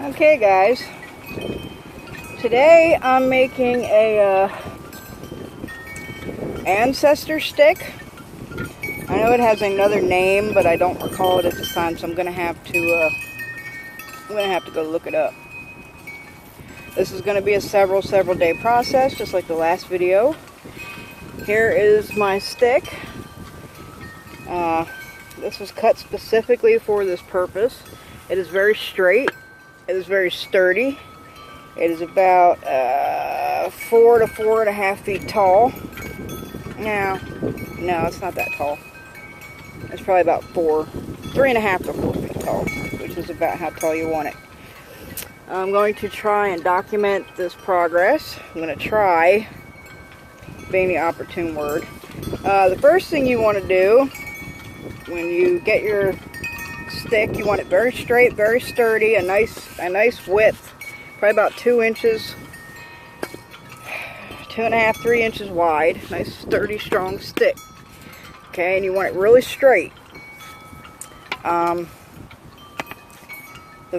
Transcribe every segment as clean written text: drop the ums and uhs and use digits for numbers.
Okay guys, today I'm making a ancestor stick. I know it has another name, but I don't recall it at this time, so I'm gonna have to go look it up. This is gonna be a several day process, just like the last video. Here is my stick. This was cut specifically for this purpose. It is very straight. It is very sturdy. It is about 4 to 4.5 feet tall. No, it's not that tall. It's probably about 3.5 to 4 feet tall, which is about how tall you want it. I'm going to try and document this progress. I'm going to try, being the opportune word. The first thing you want to do when you get your stick, you want it very straight, very sturdy, a nice width, probably about 2 inches, 2.5, 3 inches wide. Nice, sturdy, strong stick. Okay, and you want it really straight. The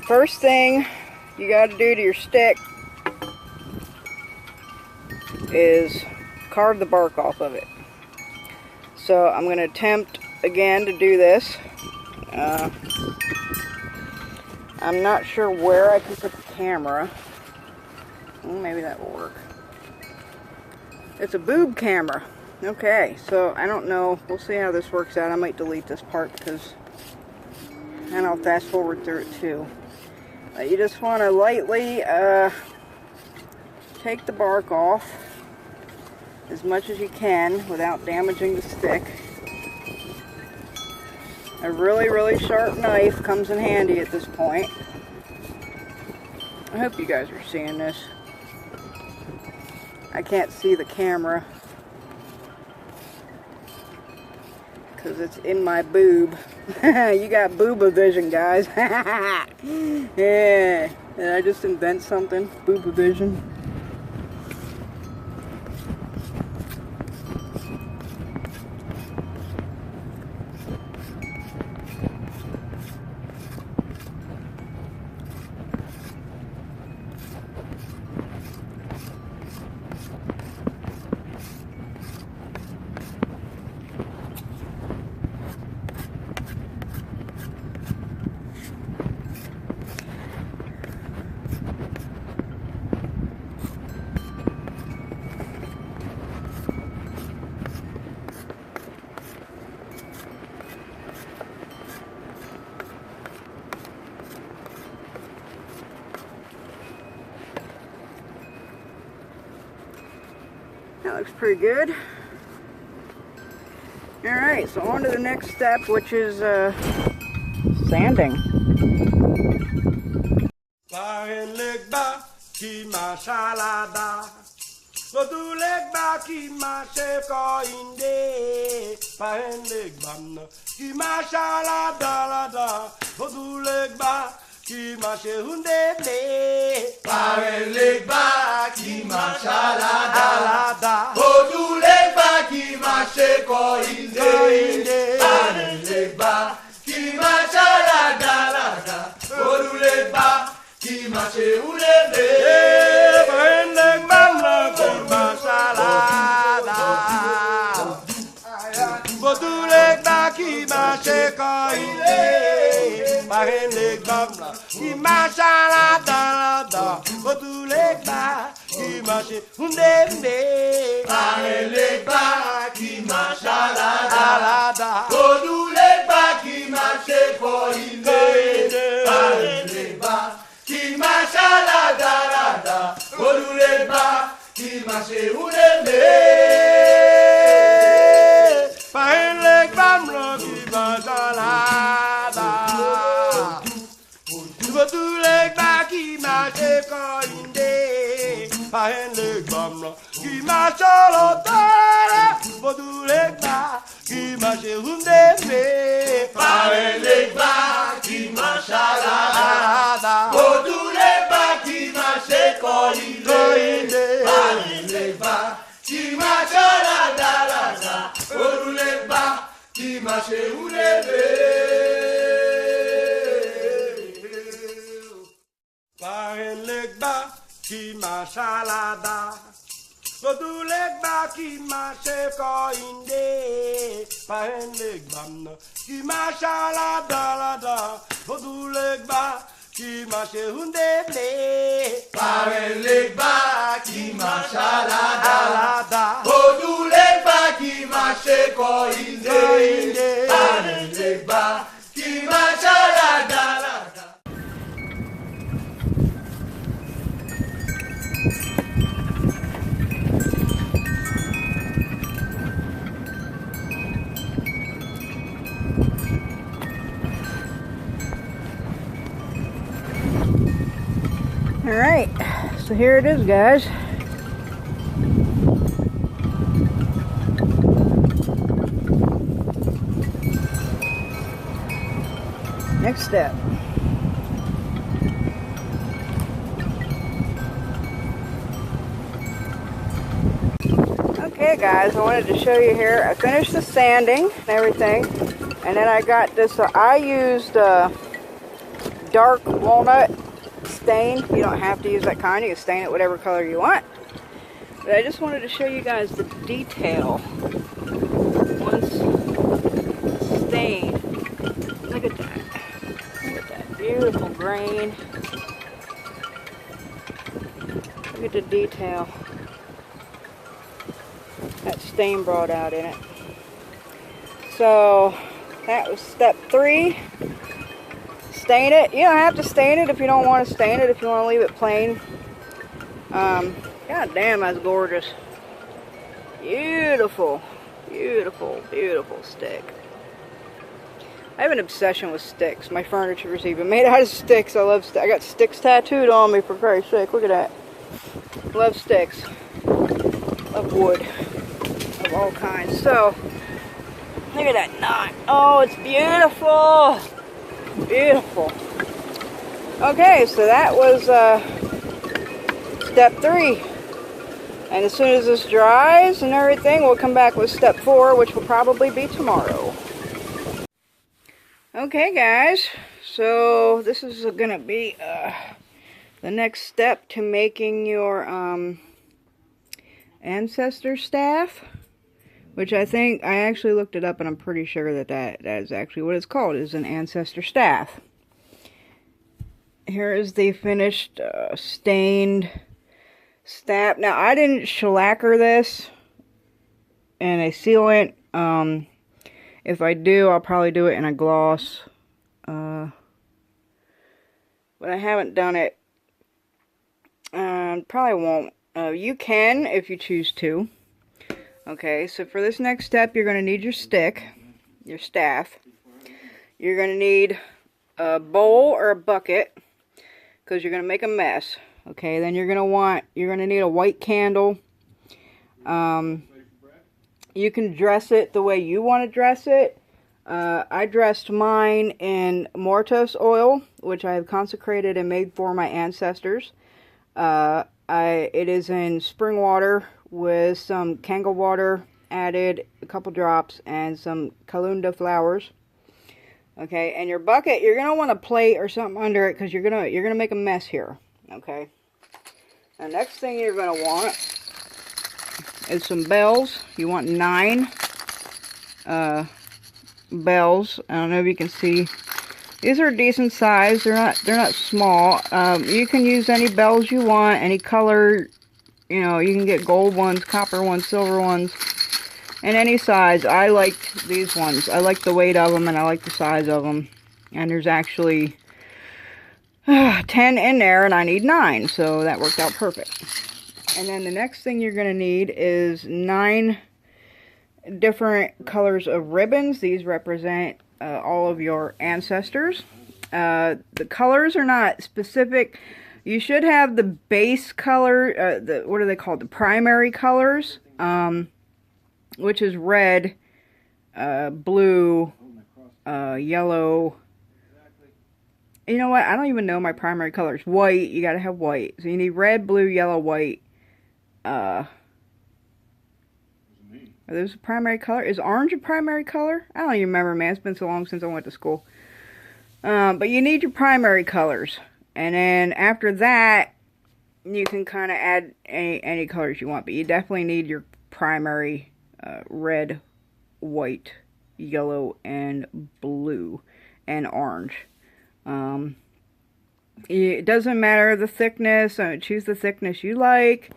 first thing you got to do to your stick is carve the bark off of it. So I'm going to attempt again to do this. I'm not sure where I can put the camera. Maybe that will work. It's a boob camera. Okay, so I don't know. We'll see how this works out. I might delete this part because, and I'll fast forward through it too. You just want to lightly take the bark off as much as you can without damaging the stick. A really sharp knife comes in handy at this point. I hope you guys are seeing this. I can't see the camera because it's in my boob. You got booba vision, guys. Yeah. Did I just invent something? Booba vision. That looks pretty good. Alright, so on to the next step, which is sanding. Qui marche hunde blé, pare leg ba qui marche la da, odu leg ba qui marche ko inde, pare leg ba qui marche la da, odu leg ba qui marche hunde blé, pare leg ba qui marche la da, odu leg ba qui marche ko inde, pare leg ba qui marche la da, odu leg ba qui marche hunde, pare leg ba qui marche la da, odu leg ba qui marche ko inde, pare leg ba qui marche la da, odu leg ba qui marche hunde, pare leg ba qui marche la da. Odu leg ba qui marche ko inde, pare leg ba qui marche la da, odu leg ba qui marche hunde, pare leg ba qui marche la da, odu leg ba qui marche ko inde, pare leg ba qui marche la da, odu leg ba qui marche hunde. Parin legba ki mashalada. Sodu legba ki mashe ko inde. Parin legba ki mashalada la da. Sodu legba ki mashe hunde ble. Parin legba ki mashalada la da. Sodu legba ki mashe ko inde. Parin legba ki mashalada la da. Alright, so here it is, guys. Next step. Okay guys, I wanted to show you here. I finished the sanding and everything. And then I got this, I used dark walnut stain. You don't have to use that kind. You can stain it whatever color you want. But I just wanted to show you guys the detail once stained. Look at that. Look at that beautiful grain. Look at the detail that stain brought out in it. So that was step 3. Stain it. You don't have to stain it if you don't want to stain it, if you want to leave it plain. God damn, that's gorgeous. Beautiful, beautiful, beautiful stick. I have an obsession with sticks. My furniture is even made out of sticks. I love sticks. I got sticks tattooed on me, for Christ's sake. Look at that. Love sticks. Love wood of all kinds. So, look at that knot. Oh, it's beautiful. Beautiful. Okay, so that was step 3. And as soon as this dries and everything, we'll come back with step 4, which will probably be tomorrow. Okay, guys. So this is going to be the next step to making your ancestor staff. Which I think, I actually looked it up and I'm pretty sure that that is actually what it's called, is an ancestor staff. Here is the finished stained staff. Now I didn't shellacker this in a sealant. If I do, I'll probably do it in a gloss. But I haven't done it. Probably won't. You can if you choose to. Okay, so for this next step, you're going to need your stick, your staff. You're going to need a bowl or a bucket, because you're going to make a mess. Okay, then you're going to need a white candle. You can dress it the way you want to dress it. I dressed mine in Mortos oil, which I have consecrated and made for my ancestors. It is in spring water with some Kangal water added, a couple drops, and some Kalunda flowers. Okay, and your bucket, you're gonna want a plate or something under it because you're gonna make a mess here. Okay. The next thing you're gonna want is some bells. You want 9 bells. I don't know if you can see. These are decent size. They're not small. You can use any bells you want, any color. You know, you can get gold ones, copper ones, silver ones, and any size. I liked these ones. I like the weight of them, and I like the size of them. And there's actually 10 in there, and I need 9, so that worked out perfect. And then the next thing you're going to need is 9 different colors of ribbons. These represent all of your ancestors. The colors are not specific. You should have the base color, what are they called? The primary colors, which is red, blue, yellow. You know what? I don't even know my primary colors. White, you gotta have white. So you need red, blue, yellow, white. Are those a primary color? Is orange a primary color? I don't even remember, man. It's been so long since I went to school. But you need your primary colors. And then after that, you can kind of add any colors you want, but you definitely need your primary red, white, yellow, and blue, and orange. It doesn't matter the thickness. Choose the thickness you like.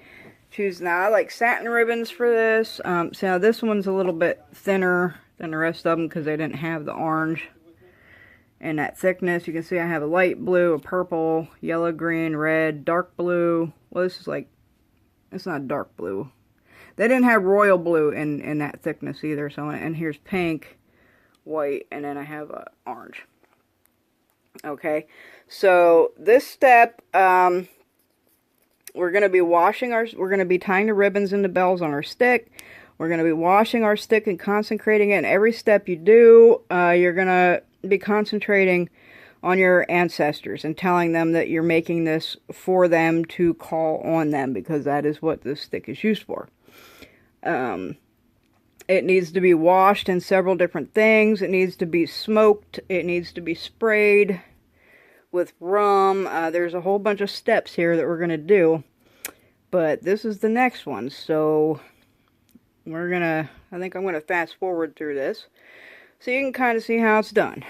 Now, I like satin ribbons for this. So this one's a little bit thinner than the rest of them because they didn't have the orange and that thickness. You can see I have a light blue, a purple, yellow, green, red, dark blue. Well, this is like, it's not dark blue. They didn't have royal blue in that thickness either. So, and here's pink, white, and then I have orange. Okay, so this step, we're going to be we're going to be tying the ribbons and the bells on our stick. We're going to be washing our stick and consecrating it. And every step you do, you're going to be concentrating on your ancestors and telling them that you're making this for them to call on them, because that is what this stick is used for. It needs to be washed in several different things. It needs to be smoked. It needs to be sprayed with rum. There's a whole bunch of steps here that we're going to do. But this is the next one. So I think I'm going to fast forward through this so you can kind of see how it's done.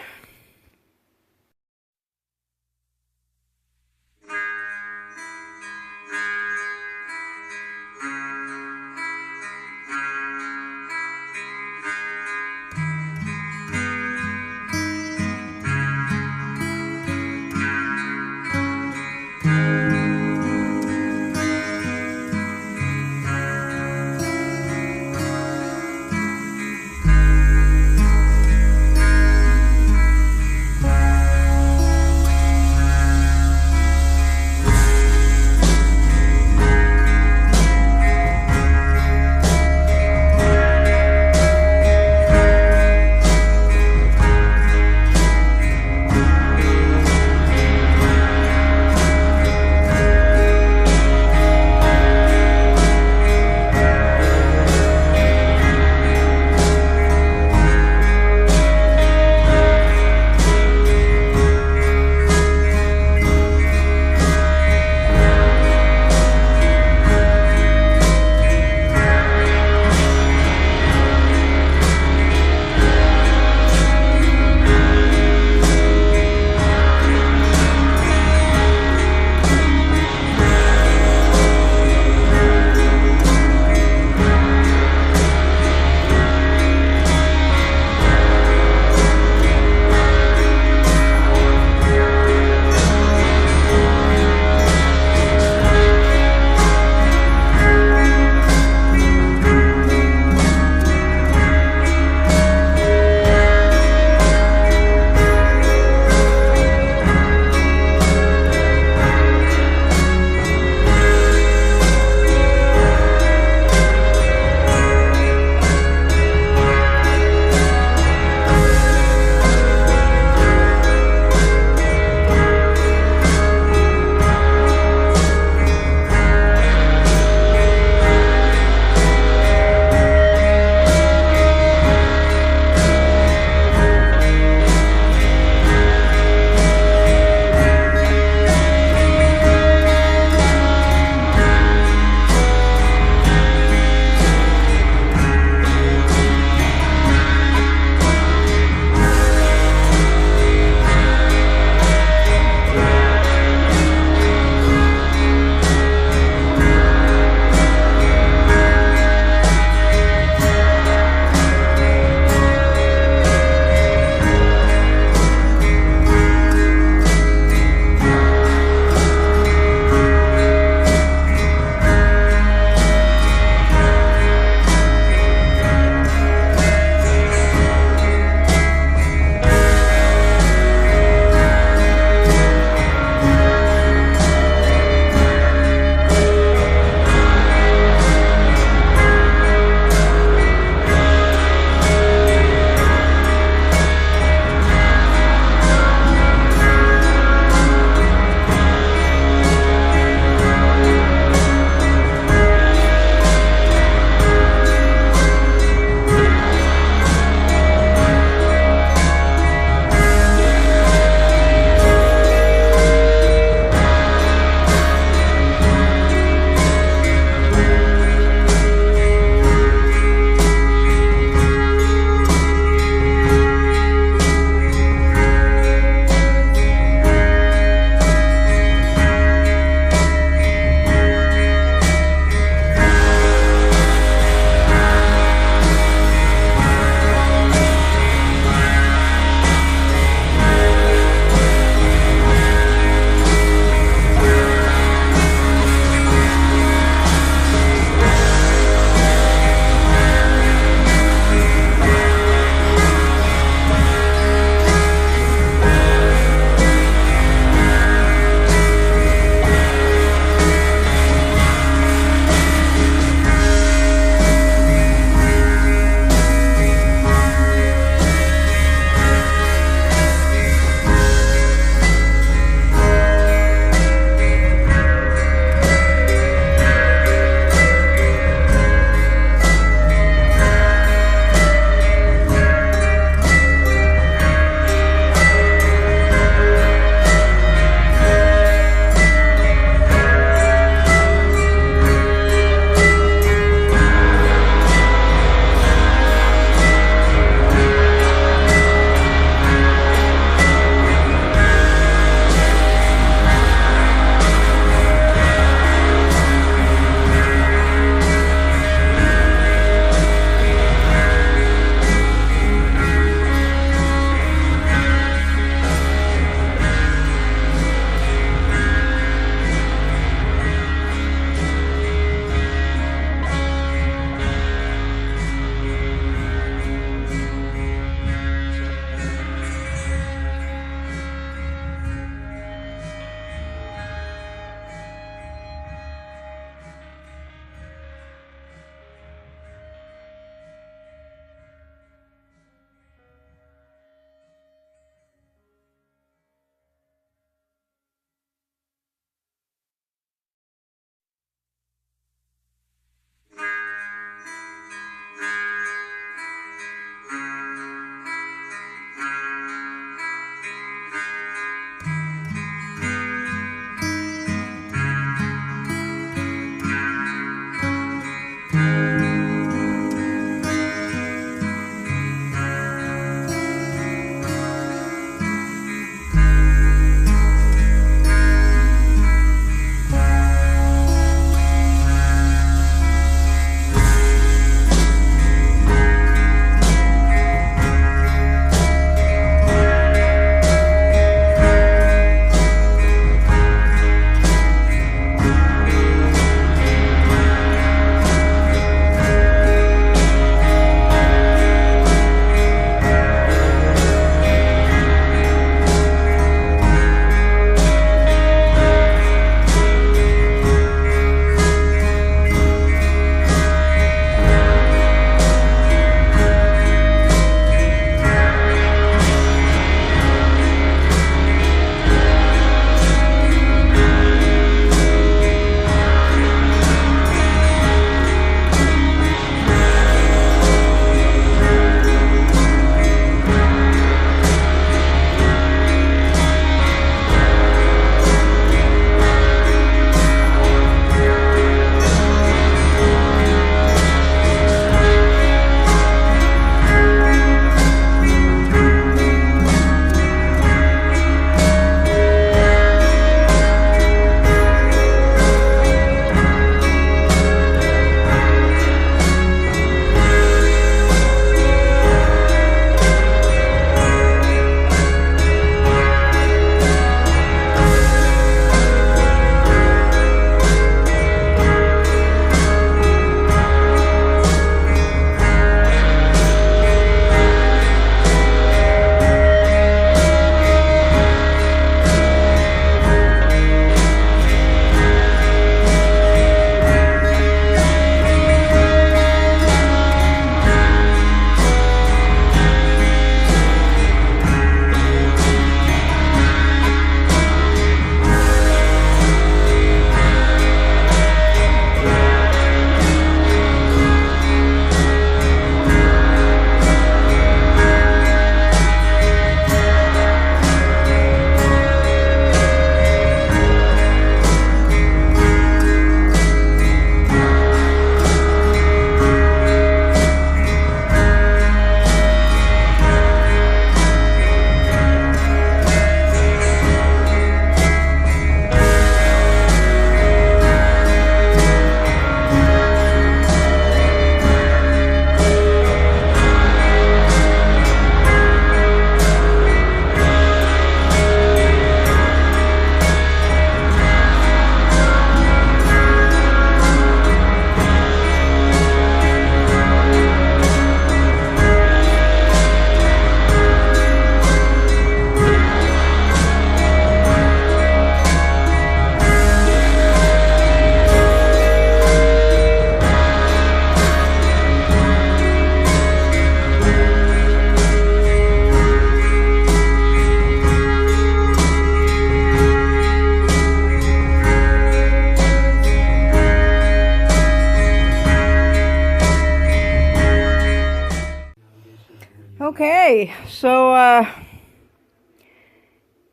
Okay, so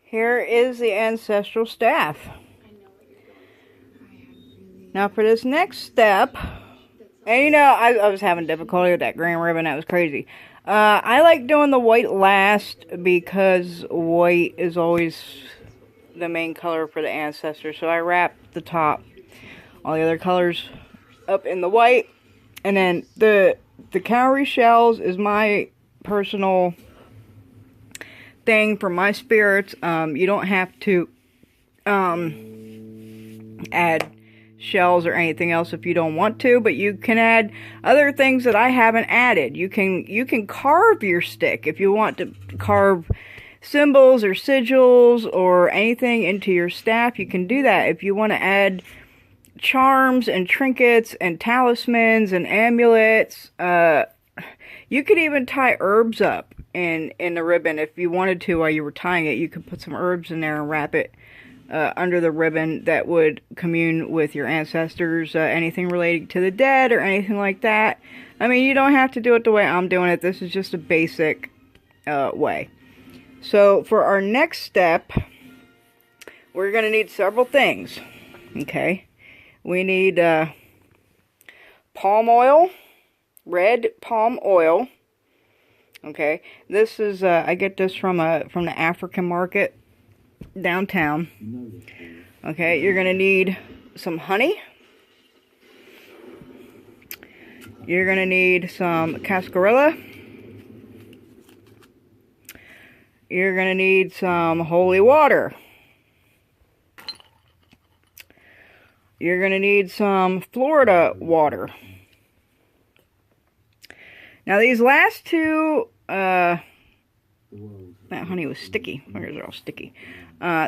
here is the ancestral staff. Now for this next step, and you know, I was having difficulty with that green ribbon, that was crazy. I like doing the white last because white is always the main color for the ancestor. So I wrap the top, all the other colors up in the white. And then the cowrie shells is my personal thing for my spirits. You don't have to add shells or anything else if you don't want to, but you can add other things that I haven't added. You can carve your stick if you want to carve symbols or sigils or anything into your staff. You can do that. If you want to add charms and trinkets and talismans and amulets, you could even tie herbs up in the ribbon if you wanted to. While you were tying it, you could put some herbs in there and wrap it under the ribbon that would commune with your ancestors, anything related to the dead or anything like that. I mean, you don't have to do it the way I'm doing it. This is just a basic way. So for our next step, we're going to need several things. Okay, we need palm oil, red palm oil. Okay, this is I get this from the African market downtown. Okay, you're gonna need some honey. You're gonna need some cascarilla. You're gonna need some holy water. You're gonna need some Florida water. Now these last two, that honey was sticky. Fingers are all sticky.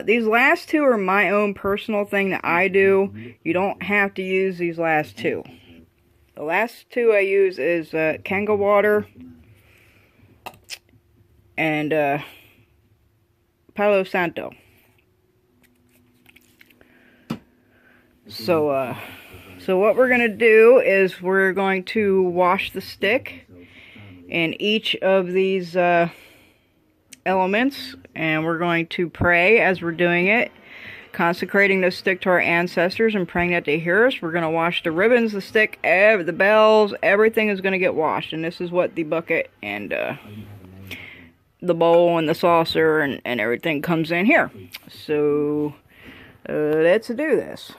These last two are my own personal thing that I do. You don't have to use these last two. The last two I use is Kanga water and Palo Santo. So what we're going to do is we're going to wash the stick in each of these elements, and we're going to pray as we're doing it, consecrating the stick to our ancestors and praying that they hear us. We're going to wash the ribbons, the stick, the bells, everything is going to get washed, and this is what the bucket and the bowl and the saucer and everything comes in here. So let's do this.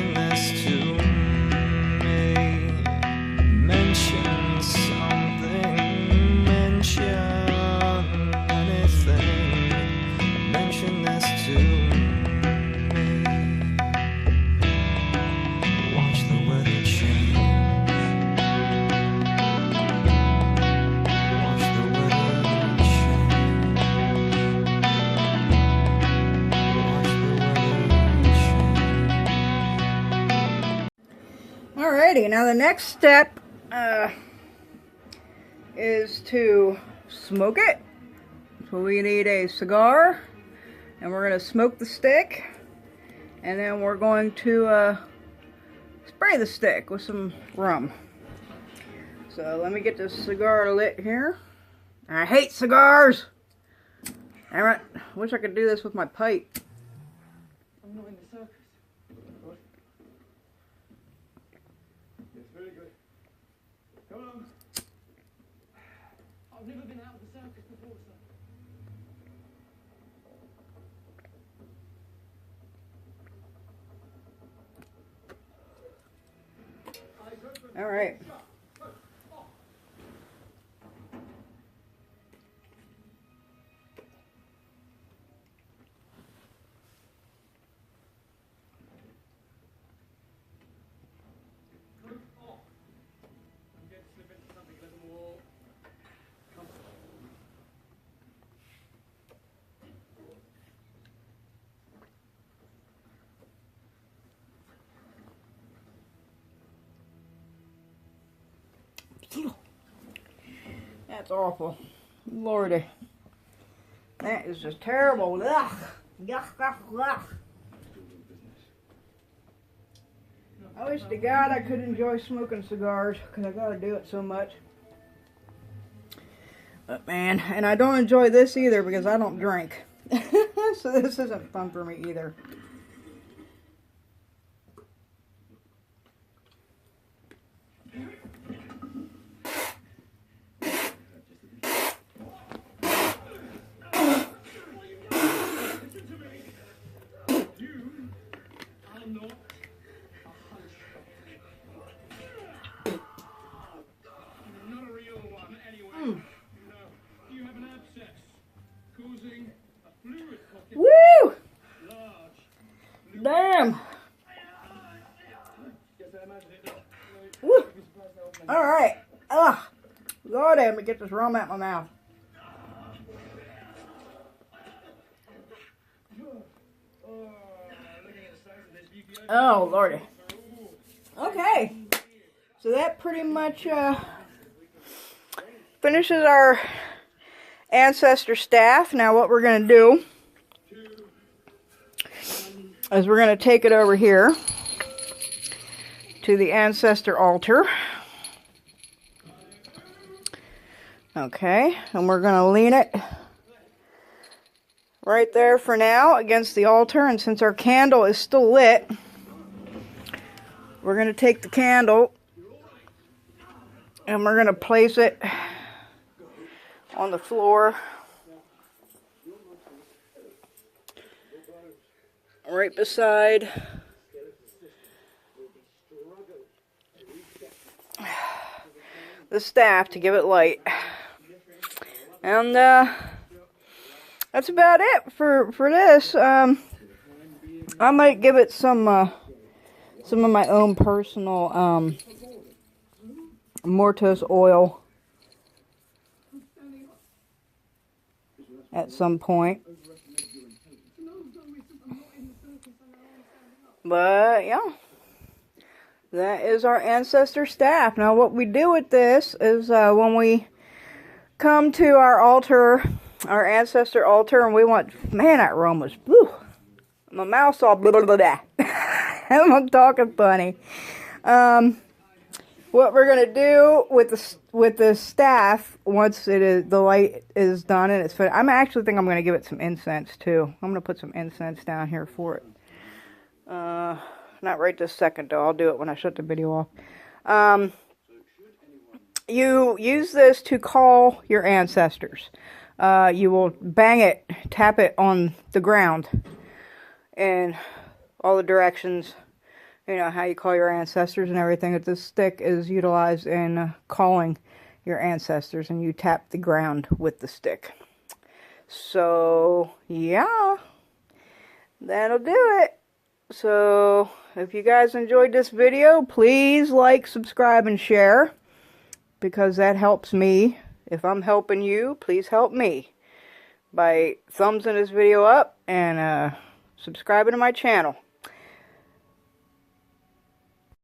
mention this to me. Mention something, mention anything. Mention this to me. Watch the weather change. Watch the weather change. Watch the weather change. Alrighty, now the next step is to smoke it. So we need a cigar, and we're going to smoke the stick, and then we're going to spray the stick with some rum. So let me get this cigar lit here. I hate cigars! Damn it, I wish I could do this with my pipe. I'm not in the circus. What? Yes, very good. Come on. I've never been out of the circus before, sir. All right. That's awful. Lordy. That is just terrible. Ugh. Yuck, yuck, yuck. I wish to God I could enjoy smoking cigars, because I gotta do it so much. But man, and I don't enjoy this either because I don't drink. So this isn't fun for me either. Woo! Damn! Woo! Alright. Ugh! Lord, let me get this rum out my mouth. Oh, Lordy. Okay. So that pretty much finishes our ancestor staff. Now what we're going to do is we're going to take it over here to the ancestor altar. Okay, and we're going to lean it right there for now against the altar. And since our candle is still lit, we're going to take the candle and we're going to place it on the floor right beside the staff to give it light. And that's about it for this. I might give it some of my own personal Mortos oil at some point. But yeah, that is our ancestor staff. Now what we do with this is when we come to our altar, our ancestor altar, and we want, man, that rum was, whew, my mouth's all blah, blah, blah, blah. I'm talking funny. What we're going to do with the staff, once it is, the light is done and it's finished, I actually think I'm going to give it some incense too. I'm going to put some incense down here for it. Not right this second though. I'll do it when I shut the video off. You use this to call your ancestors. You will bang it, tap it on the ground in all the directions you know, how you call your ancestors and everything, that this stick is utilized in calling your ancestors, and you tap the ground with the stick. So, yeah, that'll do it. So, if you guys enjoyed this video, please like, subscribe, and share, because that helps me. If I'm helping you, please help me by thumbsing this video up and subscribing to my channel.